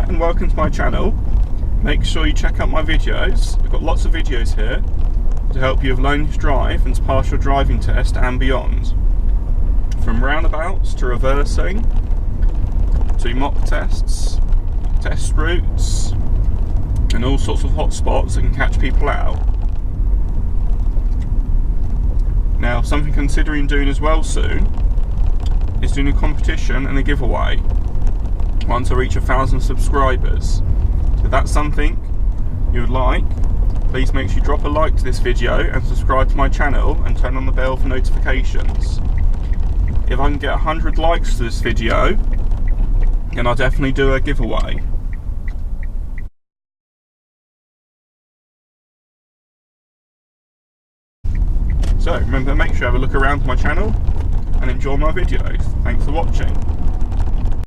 and welcome to my channel. Make sure you check out my videos. I've got lots of videos here to help you with learning to drive and to pass your driving test and beyond. From roundabouts to reversing, to mock tests, test routes, and all sorts of hot spots that can catch people out. Now, something considering doing as well soon is doing a competition and a giveaway once I reach 1,000 subscribers. If that's something you would like, please make sure you drop a like to this video and subscribe to my channel and turn on the bell for notifications. If I can get 100 likes to this video, then I'll definitely do a giveaway. So remember, make sure you have a look around my channel and enjoy my videos. Thanks for watching.